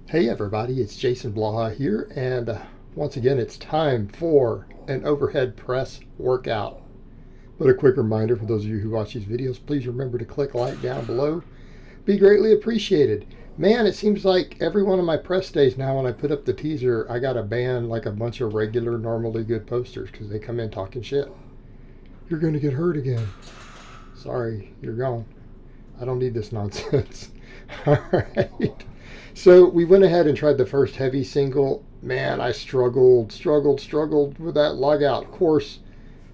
Hey everybody, it's Jason Blaha here, and once again it's time for an overhead press workout. But a quick reminder for those of you who watch these videos, please remember to click like down below. Be greatly appreciated. Man, it seems like every one of my press days now when I put up the teaser, I got to ban like a bunch of regular, normally good posters because they come in talking shit. You're going to get hurt again. Sorry, you're gone. I don't need this nonsense. All right. So we went ahead and tried the first heavy single. Man, I struggled with that lockout. Of course,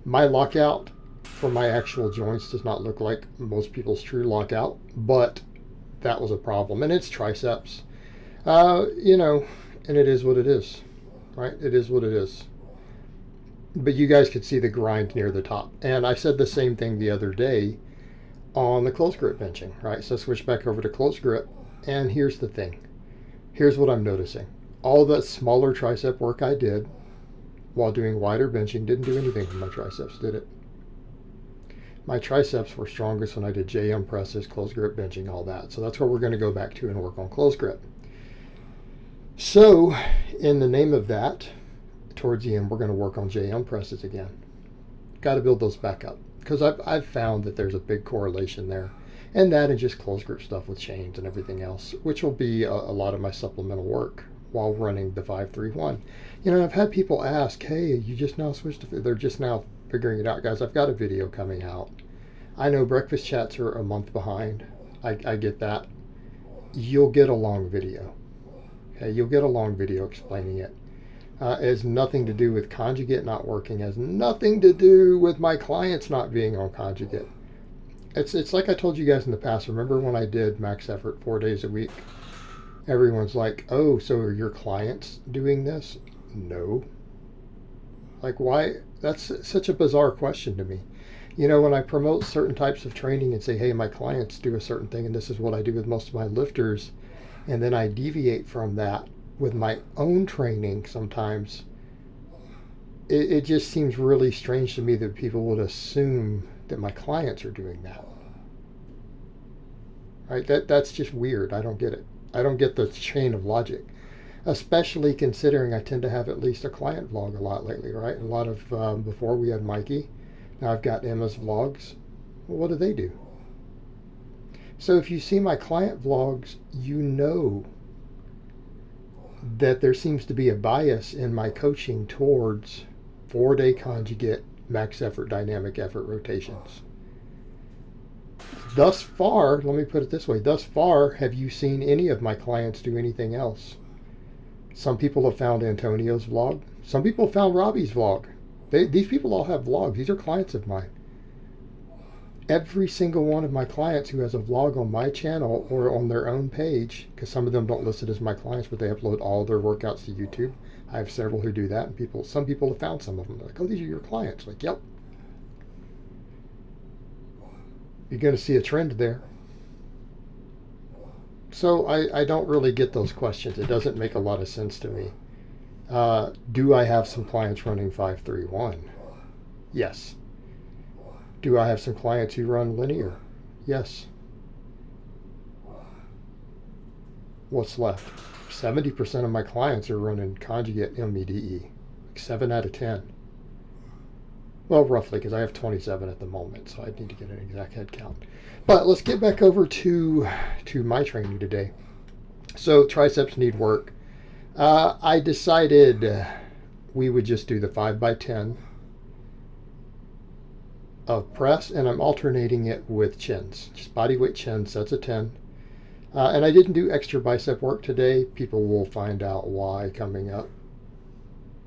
my lockout for my actual joints does not look like most people's true lockout, but that was a problem. And it's triceps. And it is what it is, right? It is what it is. But you guys could see the grind near the top. And I said the same thing the other day on the close grip benching, right? So switch back over to close grip. And here's the thing. Here's what I'm noticing. All that smaller tricep work I did while doing wider benching didn't do anything for my triceps, did it? My triceps were strongest when I did JM presses, close grip benching, all that. So that's what we're going to go back to and work on close grip. So in the name of that, towards the end, we're going to work on JM presses again. Got to build those back up because I've found that there's a big correlation there. And that and just close grip stuff with chains and everything else, which will be a lot of my supplemental work while running the 5-3-1. I've had people ask, hey, you just now switched to, they're just now figuring it out. Guys, I've got a video coming out. I know breakfast chats are a month behind. I get that. You'll get a long video. Okay, you'll get a long video explaining it. It has nothing to do with conjugate not working. It has nothing to do with my clients not being on conjugate. It's like I told you guys in the past. Remember when I did max effort 4 days a week? Everyone's like, oh, so are your clients doing this? No. Like, why? That's such a bizarre question to me. When I promote certain types of training and say, hey, my clients do a certain thing and this is what I do with most of my lifters, and then I deviate from that with my own training sometimes, it just seems really strange to me that people would assume that my clients are doing that. Right? That's just weird. I don't get it. I don't get the chain of logic, especially considering I tend to have at least a client vlog a lot lately, right? A lot of, before we had Mikey, now I've got Emma's vlogs. Well, what do they do? So if you see my client vlogs, you know that there seems to be a bias in my coaching towards 4-day conjugate max effort, dynamic effort rotations. Thus far, let me put it this way, thus far, have you seen any of my clients do anything else? Some people have found Antonio's vlog. Some people have found Robbie's vlog. These people all have vlogs. These are clients of mine. Every single one of my clients who has a vlog on my channel or on their own page, because some of them don't list it as my clients, but they upload all their workouts to YouTube. I have several who do that, and some people have found some of them. They're like, oh, these are your clients. Like, yep. You're going to see a trend there. So I don't really get those questions. It doesn't make a lot of sense to me. Do I have some clients running 5-3-1? Yes. Do I have some clients who run linear? Yes. What's left? 70% of my clients are running conjugate MEDE. Like 7 out of 10. Well, roughly, because I have 27 at the moment, so I need to get an exact head count. But let's get back over to my training today. So triceps need work. I decided we would just do the 5x10 of press, and I'm alternating it with chins. Just body weight chin, sets of 10. And I didn't do extra bicep work today. People will find out why coming up.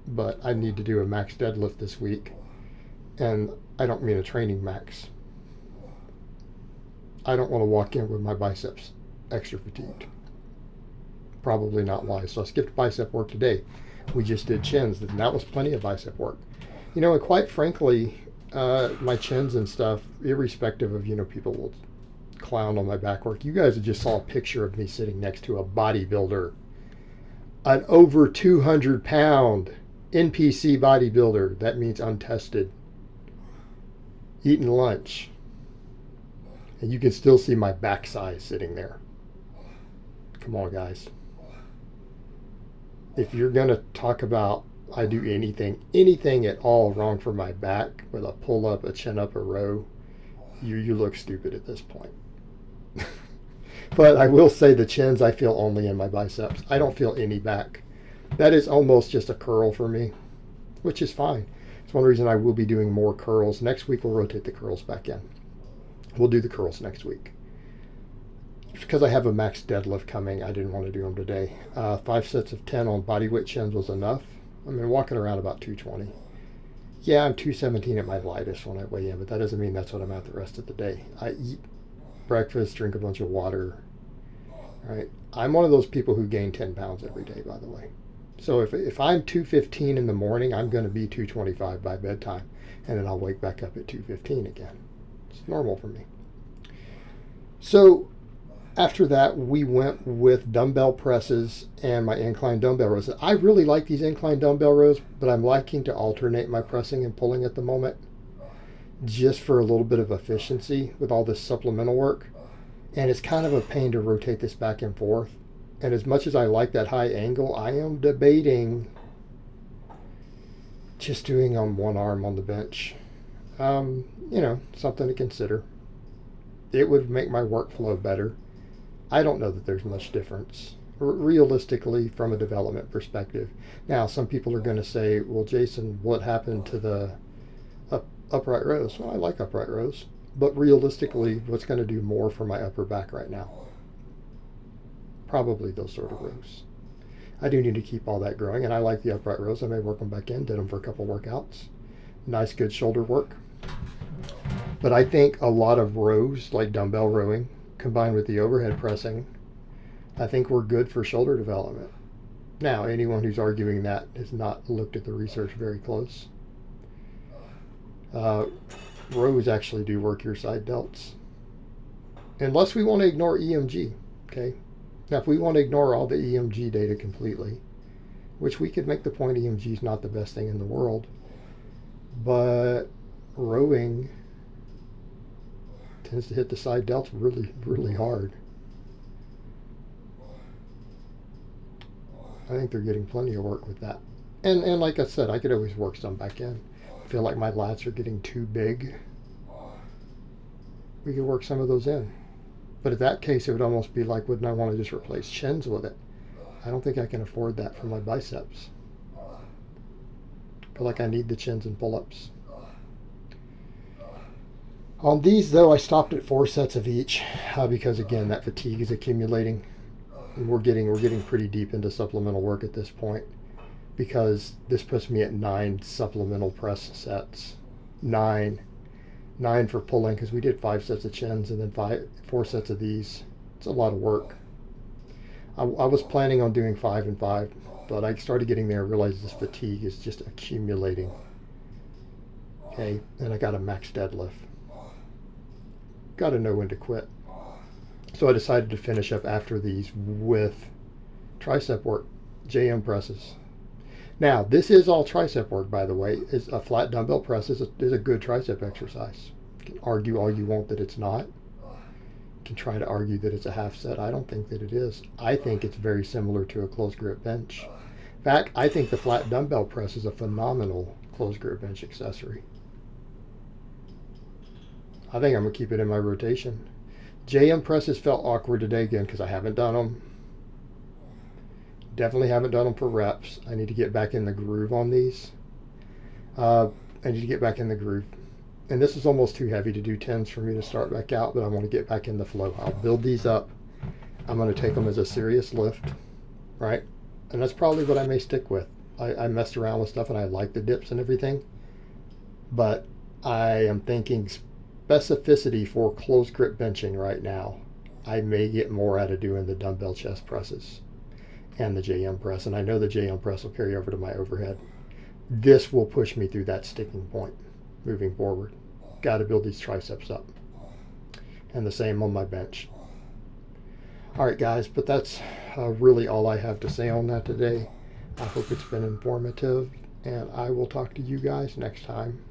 But I need to do a max deadlift this week. And I don't mean a training max. I don't want to walk in with my biceps extra fatigued. Probably not wise. So I skipped bicep work today. We just did chins, and that was plenty of bicep work. And quite frankly, my chins and stuff, irrespective of, people will clown on my back work. You guys just saw a picture of me sitting next to a bodybuilder, an over 200 pound NPC bodybuilder. That means untested. Eating lunch. And you can still see my back size sitting there. Come on, guys. if you're going to talk about I do anything at all wrong for my back with a pull up, a chin up, a row, you look stupid at this point. But I will say the chins I feel only in my biceps. I don't feel any back. That is almost just a curl for me, which is fine. It's one reason I will be doing more curls. Next week we'll rotate the curls back in. We'll do the curls next week. Because I have a max deadlift coming, I didn't want to do them today. 5 sets of 10 on bodyweight chins was enough. I've been walking around about 220. Yeah, I'm 217 at my lightest when I weigh in, but that doesn't mean that's what I'm at the rest of the day. I eat breakfast, drink a bunch of water. Right? I'm one of those people who gain 10 pounds every day, by the way. So if I'm 215 in the morning, I'm going to be 225 by bedtime, and then I'll wake back up at 215 again. It's normal for me. So after that, we went with dumbbell presses and my incline dumbbell rows. I really like these incline dumbbell rows, but I'm liking to alternate my pressing and pulling at the moment, just for a little bit of efficiency with all this supplemental work. And it's kind of a pain to rotate this back and forth. And as much as I like that high angle, I am debating just doing on one arm on the bench. Something to consider. It would make my workflow better. I don't know that there's much difference, realistically, from a development perspective. Now, some people are going to say, well, Jason, what happened to the upright rows? Well, I like upright rows. But realistically, what's going to do more for my upper back right now? Probably those sort of rows. I do need to keep all that growing, and I like the upright rows. I may work them back in, did them for a couple workouts. Nice, good shoulder work. But I think a lot of rows, like dumbbell rowing, combined with the overhead pressing, I think we're good for shoulder development. Now, anyone who's arguing that has not looked at the research very close. Rows actually do work your side delts. Unless we want to ignore EMG, okay? Now, if we want to ignore all the EMG data completely, which we could make the point EMG is not the best thing in the world, but rowing tends to hit the side delts really, really hard. I think they're getting plenty of work with that. And like I said, I could always work some back in. I feel like my lats are getting too big. We could work some of those in. But in that case, it would almost be like, wouldn't I want to just replace chins with it? I don't think I can afford that for my biceps. I feel like I need the chins and pull-ups. On these, though, I stopped at 4 sets of each because, again, that fatigue is accumulating. And we're getting pretty deep into supplemental work at this point, because this puts me at 9 supplemental press sets. 9 for pulling, because we did 5 sets of chins and then 4 sets of these. It's a lot of work. I was planning on doing 5 and 5, but I started getting there and realized this fatigue is just accumulating. Okay, and I got a max deadlift. Got to know when to quit. So I decided to finish up after these with tricep work, JM presses. Now, this is all tricep work, by the way. Is a flat dumbbell press is a good tricep exercise. You can argue all you want that it's not. You can try to argue that it's a half set. I don't think that it is. I think it's very similar to a closed grip bench. In fact, I think the flat dumbbell press is a phenomenal closed grip bench accessory. I think I'm going to keep it in my rotation. JM presses felt awkward today again because I haven't done them. Definitely haven't done them for reps. I need to get back in the groove on these. I need to get back in the groove. And this is almost too heavy to do 10s for me to start back out, but I want to get back in the flow. I'll build these up. I'm going to take them as a serious lift, right? And that's probably what I may stick with. I messed around with stuff and I like the dips and everything, but I am thinking specificity for closed grip benching right now. I may get more out of doing the dumbbell chest presses and the JM press, and I know the JM press will carry over to my overhead. This will push me through that sticking point moving forward. Got to build these triceps up, and the same on my bench. All right, guys, but that's really all I have to say on that today. I hope it's been informative, and I will talk to you guys next time.